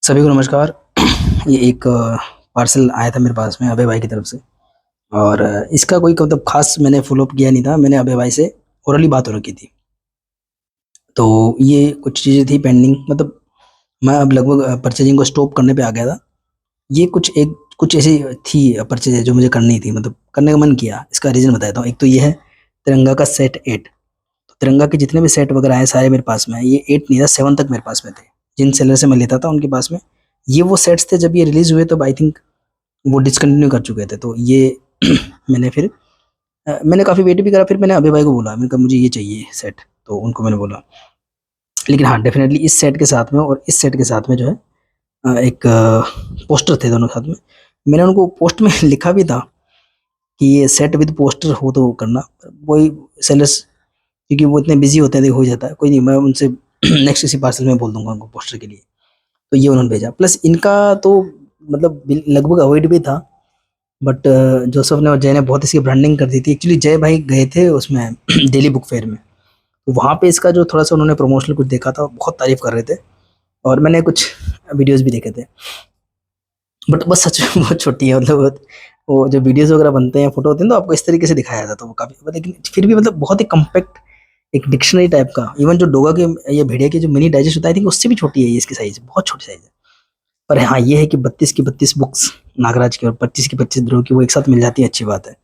सभी को नमस्कार। ये एक पार्सल आया था मेरे पास में अभय भाई की तरफ से। और इसका कोई मतलब खास मैंने फॉलो अप किया नहीं था। मैंने अभय भाई से ओरली बात हो रखी थी। तो ये कुछ चीज़ें थी पेंडिंग, मतलब मैं अब लगभग परचेजिंग को स्टॉप करने पे आ गया था। ये कुछ ऐसी थी परचेज जो मुझे करनी थी, मतलब करने का मन किया। इसका रीज़न बताता हूँ। एक तो ये है तिरंगा का सेट 8। तो तिरंगा के जितने भी सेट वगैरह हैं सारे मेरे पास में हैं। ये 8 नहीं था, 7 तक मेरे पास में थे। जिन सेलर से मैं लेता था उनके पास में ये वो सेट्स थे। जब ये रिलीज़ हुए तब आई थिंक वो डिसकंटिन्यू कर चुके थे। तो ये मैंने फिर मैंने काफ़ी वेट भी करा। फिर मैंने अभय भाई को बोला, मैंने कहा मुझे ये चाहिए सेट। तो उनको मैंने बोला। लेकिन हाँ, डेफ़िनेटली इस सेट के साथ में और इस सेट के साथ में जो है एक पोस्टर थे दोनों साथ में। मैंने उनको पोस्ट में लिखा भी था कि ये सेट विद पोस्टर हो तो करना। वही सेलर्स, क्योंकि वो इतने बिज़ी होते हैं, देखो हो जाता है। कोई नहीं, मैं उनसे नेक्स्ट किसी पार्सल में बोल दूँगा उनको पोस्टर के लिए। तो ये उन्होंने भेजा। प्लस इनका तो मतलब लगभग अवॉइड भी था। बट जोसेफ ने और जय ने बहुत इसकी ब्रांडिंग कर दी थी। एक्चुअली जय भाई गए थे उसमें दिल्ली बुक फेयर में। तो वहाँ पे इसका जो थोड़ा सा उन्होंने प्रमोशनल कुछ देखा था, बहुत तारीफ कर रहे थे। और मैंने कुछ वीडियोस भी देखे थे। बट बस सच में बहुत छोटी है, मतलब वो जो वीडियोस वगैरह बनते हैं, फोटो होते हैं, तो आपको इस तरीके से दिखाया जाता है वो काफ़ी। लेकिन फिर भी मतलब बहुत ही कम्पैक्ट, एक डिक्शनरी टाइप का। इवन जो डोगा के, ये भेड़िया की जो मिनी डाइजेस्ट होता है, आई थिंक उससे भी छोटी है ये इसकी साइज, बहुत छोटी साइज है। पर हाँ, ये है कि 32 की 32 बुक्स नागराज की और 25 की 25 ध्रुव की वो एक साथ मिल जाती है, अच्छी बात है।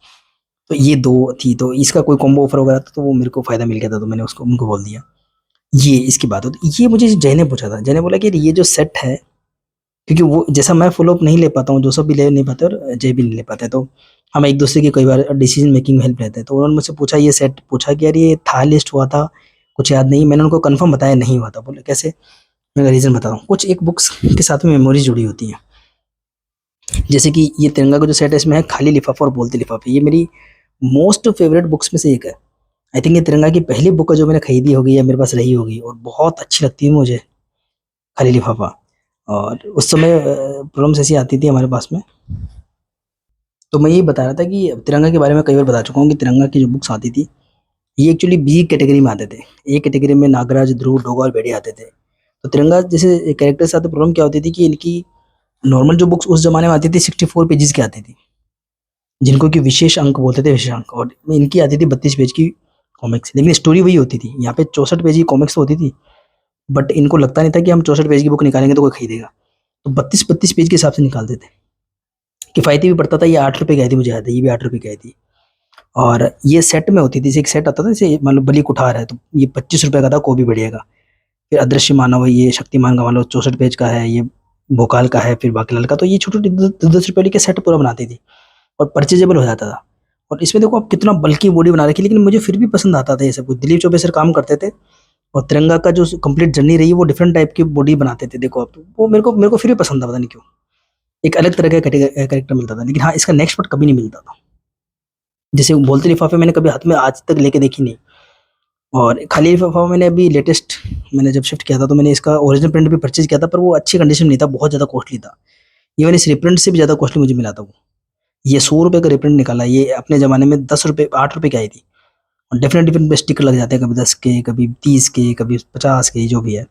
तो ये 2 थी, तो इसका कोई कॉम्बो ऑफर वगैरह था तो वो मेरे को फ़ायदा मिल गया था, तो मैंने उसको उनको बोल दिया। ये इसकी बात हो। तो ये मुझे जय ने पूछा था। जय ने बोला कि ये जो सेट है, क्योंकि वो जैसा मैं फ़ॉलो अप नहीं ले पाता हूँ, जोसेफ भी ले नहीं पाते और जय भी नहीं ले पाते, तो हम एक-दूसरे की कई बार डिसीज़न मेकिंग में हेल्प लेते हैं। तो उन्होंने मुझसे पूछा, ये सेट पूछा कि यार ये था, लिस्ट हुआ था? कुछ याद नहीं। मैंने उनको कन्फर्म बताया नहीं हुआ था। बोले कैसे? मैं रीज़न बताता हूँ। कुछ एक बुक्स के साथ में मेमोरीज़ जुड़ी होती हैं। जैसे कि ये तिरंगा का जो सेट है, इसमें है खाली लिफाफा और बोलते लिफाफे। ये मेरी मोस्ट फेवरेट बुक्स में से एक है। आई थिंक ये तिरंगा की पहली बुक है जो मैंने खरीदी होगी या मेरे पास रही होगी, और बहुत अच्छी लगती है मुझे खाली लिफाफा। और उस समय प्रॉब्लम्स ऐसी आती थी हमारे पास में। तो मैं यही बता रहा था कि तिरंगा के बारे में कई बार बता चुका हूँ कि तिरंगा की जो बुक्स आती थी, ये एक्चुअली बी कैटेगरी में आते थे। ए कैटेगरी में नागराज, ध्रुव, डोगा और भेड़िया आते थे। तो तिरंगा जैसे कैरेक्टर से आते, प्रॉब्लम क्या होती थी कि इनकी नॉर्मल जो बुक्स उस जमाने में आती थी 64 पेजेस की आती थी, जिनको कि विशेष अंक बोलते थे, विशेष अंक। और इनकी आती थी 32 पेज की कॉमिक्स, लेकिन स्टोरी वही होती थी। यहाँ पे 64 पेज की कॉमिक्स तो होती थी, बट इनको लगता नहीं था कि हम 64 पेज की बुक निकालेंगे तो कोई खरीदेगा। तो 32-32 पेज के हिसाब से निकालते थे। किफ़ायती भी पड़ता था। ये 8 रुपये की आई थी, मुझे याद है, ये भी 8 रुपये की आई थी। और ये सेट में होती थी। जैसे एक सेट आता था, जैसे मान लो बलि कुठार है, तो ये 25 रुपये का था, कोई भी बढ़िएगा। फिर अदृश्य मानव है, ये शक्तिमान का मान लो 64 पेज का है, ये भोकाल का है, फिर बाकीलाल का। तो ये छोटे-छोटे 10-10 रुपये के सेट पूरा बनाती थी और परचेजेबल हो जाता था। और इसमें देखो आप कितना बल्की बॉडी बना रखी है, लेकिन मुझे फिर भी पसंद आता था ये सब कुछ। दिलीप चौबे सर काम करते थे और तिरंगा का जो कंप्लीट जर्नी रही है, वो डिफरेंट टाइप की बॉडी बनाते थे। देखो आप, वो मेरे को फिर भी पसंद था, पता नहीं क्यों। एक अलग तरह का कैरेक्टर मिलता था। लेकिन हाँ, इसका नेक्स्ट पार्ट कभी नहीं मिलता था। जैसे बोलते लिफाफे मैंने कभी हाथ में आज तक लेके देखी नहीं। और खाली लिफाफा मैंने अभी लेटेस्ट, मैंने जब शिफ्ट किया था तो मैंने इसका ओरिजिनल प्रिंट भी परचेज किया था, पर वो अच्छी कंडीशन में नहीं था, बहुत ज़्यादा कॉस्टली था। इवन इस रिप्रिंट से भी ज़्यादा कॉस्टली मुझे मिला था वो। ये 100 रुपये का रिप्रिंट निकाला। ये अपने ज़माने में 10 रुपये, 8 रुपये की आई थी। और डिफरेंट डिफरेंट स्टिकर लग जाते हैं, कभी 10 के, कभी 30 के, कभी 50 के, जो भी है।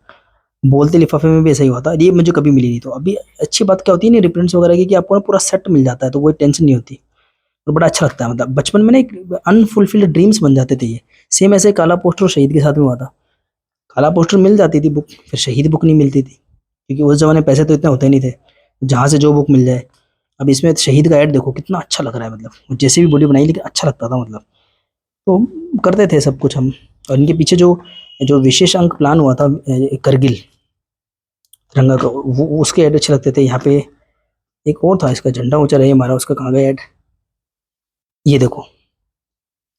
बोलते लिफाफे में भी ऐसा ही हुआ था। ये मुझे कभी मिली नहीं। तो अभी अच्छी बात क्या होती है ना रिप्रिंट्स वगैरह की, कि आपको ना पूरा सेट मिल जाता है, तो कोई टेंशन नहीं होती। और बड़ा अच्छा लगता है। मतलब बचपन में ना एक अनफुलफिल्ड ड्रीम्स बन जाते थे ये। सेम ऐसे काला पोस्टर और शहीद के साथ में हुआ था। काला पोस्टर मिल जाती थी बुक, फिर शहीद बुक नहीं मिलती थी, क्योंकि उस ज़माने पैसे तो इतने होते नहीं थे, जहाँ से जो बुक मिल जाए। अब इसमें शहीद का ऐड देखो कितना अच्छा लग रहा है, मतलब जैसे भी बॉडी बनाई, लेकिन अच्छा लगता था मतलब। तो करते थे सब कुछ हम। और इनके पीछे जो जो विशेष अंक प्लान हुआ था, करगिल तिरंगा का, वो उसके ऐड अच्छे लगते थे। यहाँ पे एक और था, इसका झंडा ऊँचा रहे हमारा, उसका कहाँ गया ऐड? ये देखो,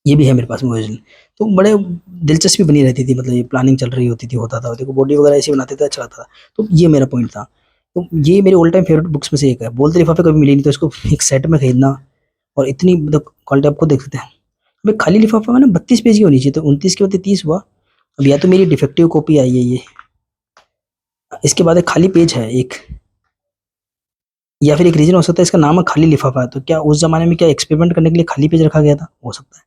ये भी है मेरे पास में ओरिजिनल। तो बड़े दिलचस्पी बनी रहती थी, मतलब ये प्लानिंग चल रही होती थी, होता था। देखो बॉडी वगैरह ऐसे बनाते थे, अच्छा लगता था। तो ये मेरा पॉइंट था। तो ये मेरे ऑल टाइम फेवरेट बुक्स में से एक है। बोलते लिफाफे कभी मिली नहीं, तो इसको एक सेट में खरीदना और इतनी मतलब क्वालिटी आपको देख सकते हैं। अबे खाली लिफाफा में ना 32 पेज की होनी चाहिए, तो 29 के बदले 30 हुआ। अब या तो मेरी डिफेक्टिव कॉपी आई है ये, इसके बाद एक खाली पेज है एक, या फिर एक रीज़न हो सकता है इसका नाम है खाली लिफाफा। तो क्या उस ज़माने में क्या एक्सपेरिमेंट करने के लिए खाली पेज रखा गया था? हो सकता है।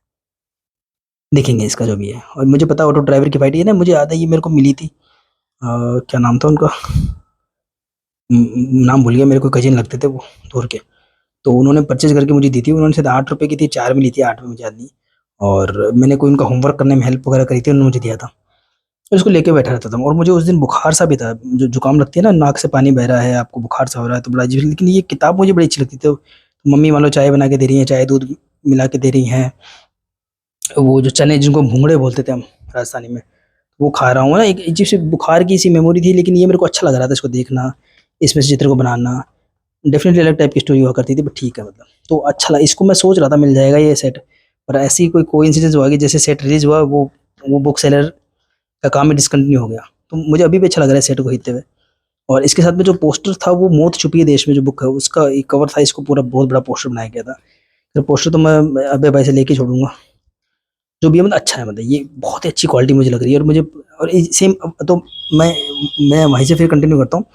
देखेंगे इसका जो भी है। और मुझे पता है ऑटो ड्राइवर की फाइट, ये ना मुझे याद है, ये मेरे को मिली थी। क्या नाम था उनका? नाम भूल गया, मेरे को कज़िन लगते थे वो दूर के। तो उन्होंने परचेज़ करके मुझे दी थी, उन्होंने शायद ₹8 की थी, 4 में ली थी, 8 में मुझे याद नहीं। और मैंने कोई उनका होमवर्क करने में हेल्प वगैरह करी थी, उन्होंने मुझे दिया था। मैं उसको लेके बैठा रहता था और मुझे उस दिन बुखार सा भी था, जो जुकाम लगती है ना, नाक से पानी बह रहा है, आपको बुखार सा हो रहा है, तो बड़ा अजीब, लेकिन ये किताब मुझे बड़ी अच्छी लगती थी। तो मम्मी मान लो चाय बना के दे रही हैं, चाय दूध मिला के दे रही हैं, वो जो चने जिनको भूंगड़े बोलते थे हम राजस्थानी में, वो खा रहा हूँ ना, एक अजीब सी बुखार की सी मेमोरी थी, लेकिन ये मेरे को अच्छा लग रहा था इसको देखना, इसमें से चित्र को बनाना। डेफ़िनेटली अलग टाइप की स्टोरी हुआ करती थी, बट ठीक है मतलब। तो अच्छा लगा, इसको मैं सोच रहा था मिल जाएगा ये सेट, पर ऐसी कोई कोइंसिडेंस हुआ कि जैसे सेट रिलीज़ हुआ, वो बुक सेलर का काम ही डिसकंटिन्यू हो गया। तो मुझे अभी भी अच्छा लग रहा है सेट को खरीदते हुए। और इसके साथ में जो पोस्टर था, वो मौत छुपी है देश में जो बुक है, उसका एक कवर था, इसको पूरा बहुत बड़ा पोस्टर बनाया गया था। तो पोस्टर तो मैं अभय भाई से लेके छोड़ूँगा। जो भी है मतलब अच्छा है, मतलब ये बहुत ही अच्छी क्वालिटी मुझे लग रही है। और मुझे और सेम, तो मैं मैं वहीं से फिर कंटिन्यू करता हूँ।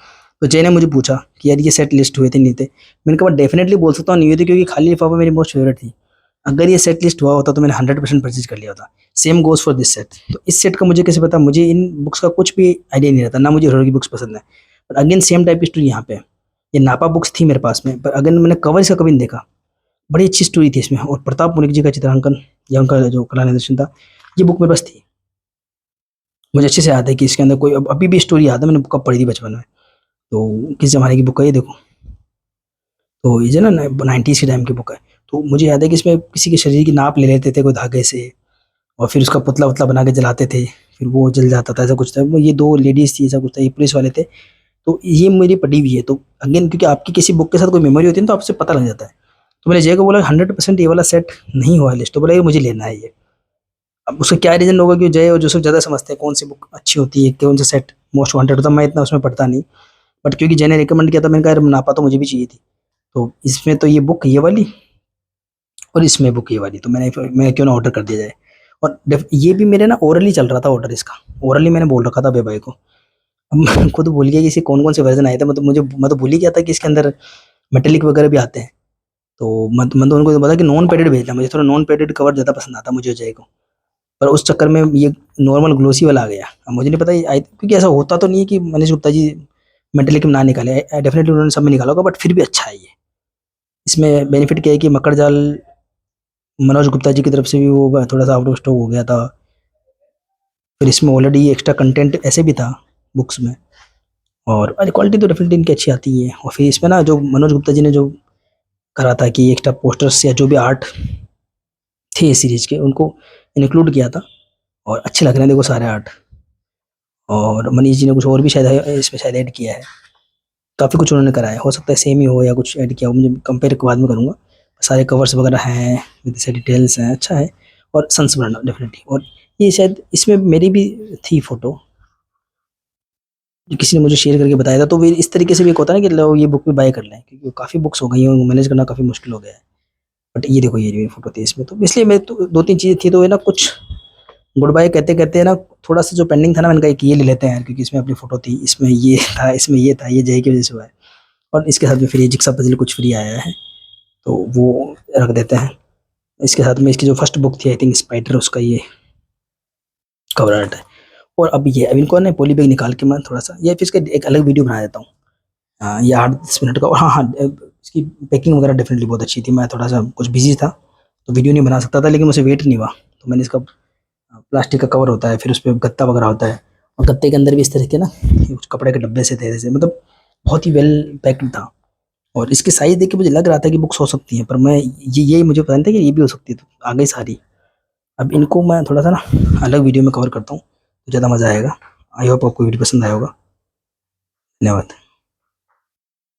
तो जय ने मुझे पूछा कि यार ये सेट लिस्ट हुए थे नहीं थे? मैंने कहा डेफिनेटली बोल सकता हूँ नहीं हुए थे, क्योंकि खाली लिफाफा मेरी मोस्ट फेवरेट थी। अगर ये सेट लिस्ट हुआ होता तो मैंने 100% परचेज कर लिया होता। Same goes for this set. तो इस सेट का मुझे कैसे पता? मुझे इन बुक्स का कुछ भी आइडिया नहीं रहता, ना मुझे हॉरर की बुक्स पसंद है। बट अगेन सेम टाइप की स्टोरी यहाँ पे है। ये नापा बुक्स थी मेरे पास में, पर अगेन मैंने कवर इसका कभी नहीं देखा। बड़ी अच्छी स्टोरी थी इसमें, और प्रताप मुनिक जी का चित्रांकन या उनका जो कला निर्देशन था, ये बुक मेरे पास थी। मुझे अच्छे से याद है कि इसके अंदर कोई अभी भी स्टोरी याद है, मैंने बुक कब पढ़ी थी बचपन में। तो किस ज़माने की बुक है ये देखो। तो ये जो ना 90s के टाइम की बुक है। तो मुझे याद है कि इसमें किसी के शरीर की नाप ले लेते थे कोई धागे से, और फिर उसका पुतला-वुतला बना के जलाते थे, फिर वो जल जाता था, ऐसा कुछ था। वो ये 2 लेडीज़ थी, ऐसा कुछ था, ये पुलिस वाले थे। तो ये मेरी पढ़ी हुई है। तो अगेन क्योंकि आपकी किसी बुक के साथ कोई मेमोरी होती है ना, तो आपसे पता लग जाता है। तो मैंने जय को बोला 100% ये वाला सेट नहीं हुआ है लिस्ट, तो बोला ये मुझे लेना है ये। अब उसका क्या रीज़न होगा कि जय और जोसेफ ज़्यादा समझते हैं कौन सी बुक अच्छी होती है, कौन सा सेट मोस्ट वांटेड होता है, मैं इतना उसमें पढ़ता नहीं। बट क्योंकि जय ने रिकमेंड किया था, मैंने कहा यार मुनाफा तो मुझे भी चाहिए थी। तो इसमें तो ये बुक ये वाली, और इसमें बुक ये वाली, तो मैं क्यों ना ऑर्डर कर दिया जाए। और ये भी मेरे ना ओरली चल रहा था ऑर्डर इसका। ओरली मैंने बोल रखा था बे भाई को। अब मैं खुद भूल गया कि इसके कौन-कौन से वर्ज़न आए थे, मतलब मैं तो भूल ही गया था कि इसके अंदर मेटालिक वगैरह भी आते हैं। तो मैं तो उनको बोला कि नॉन पेडेड भेजना, मुझे थोड़ा नॉन पेडेड कवर ज़्यादा पसंद आता मुझे अजय को। पर उस चक्कर में ये नॉर्मल ग्लोसी वाला आ गया। अब मुझे नहीं पता ये क्योंकि ऐसा होता तो नहीं है कि मनीष गुप्ता जी मेटालिक में ना निकाले। डेफ़िनेटली उन्होंने सब में निकाला होगा, बट फिर भी अच्छा है ये। इसमें बेनिफिट क्या है कि मकड़जाल मनोज गुप्ता जी की तरफ से भी वो थोड़ा-सा आउट ऑफ स्टॉक हो गया था। फिर इसमें ऑलरेडी एक्स्ट्रा कंटेंट ऐसे भी था बुक्स में, और अरे क्वालिटी तो डेफ़िनेटली इनकी अच्छी आती ही है। और फिर इसमें ना जो मनोज गुप्ता जी ने जो करा था कि एक्स्ट्रा पोस्टर्स या जो भी आर्ट थे इस सीरीज़ के, उनको इंक्लूड किया था, और अच्छे लग रहे हैं देखो सारे आर्ट। और मनीष जी ने कुछ और भी शायद इसमें शायद ऐड किया है। काफ़ी कुछ उन्होंने करा है, हो सकता है सेम ही हो या कुछ ऐड किया हो, मुझे कंपेयर बाद में करूँगा। सारे कवर्स वगैरह हैं, विद से डिटेल्स हैं, अच्छा है। और संस्मरण डेफ़िनेटली। और ये शायद इसमें मेरी भी थी फ़ोटो, जो किसी ने मुझे शेयर करके बताया था। तो फिर इस तरीके से भी एक होता है ना कि लो ये बुक भी बाय कर लें, क्योंकि काफ़ी बुक्स हो गई हैं, उनको मैनेज करना काफ़ी मुश्किल हो गया है। बट ये देखो ये जो फ़ोटो थी इसमें, तो इसलिए मैं तो 2-3 चीज़ें थी, तो ये ना कुछ गुड बाय कहते-कहते ना थोड़ा-सा जो पेंडिंग था ना, मैंने कहा कि ये ले लेते हैं यार, क्योंकि इसमें अपनी फ़ोटो थी, इसमें ये था, इसमें ये था, ये जय की वज़ह से हुआ है। और इसके साथ में फिर ये जिग्सा पज़ल कुछ फ्री आया है, तो वो रख देते हैं। इसके साथ में इसकी जो फर्स्ट बुक थी आई थिंक स्पाइडर, उसका ये कवर आर्ट है। और अब इनको ना पॉली बैग निकाल के मैं थोड़ा-सा, या फिर इसका एक अलग वीडियो बना देता हूँ। ये 8-10 मिनट का। और हाँ, हाँ, इसकी पैकिंग वगैरह डेफ़िनेटली बहुत अच्छी थी। मैं थोड़ा-सा कुछ बिज़ी था, तो वीडियो नहीं बना सकता था, लेकिन मुझसे वेट नहीं हुआ। तो मैंने इसका प्लास्टिक का कवर होता है, फिर उसपे गत्ता वगैरह होता है, और गत्ते के अंदर भी इस तरह के ना कुछ कपड़े के डब्बे से थे जैसे, मतलब बहुत ही वेल पैक्ड था। और इसकी साइज़ देख के मुझे लग रहा था कि बुक्स हो सकती हैं, पर मैं ये मुझे पता नहीं था कि ये भी हो सकती है, तो आ गई सारी। अब इनको मैं थोड़ा-सा ना अलग वीडियो में कवर करता हूँ, तो ज़्यादा मज़ा आएगा। आई होप आपको वीडियो पसंद आया होगा। धन्यवाद।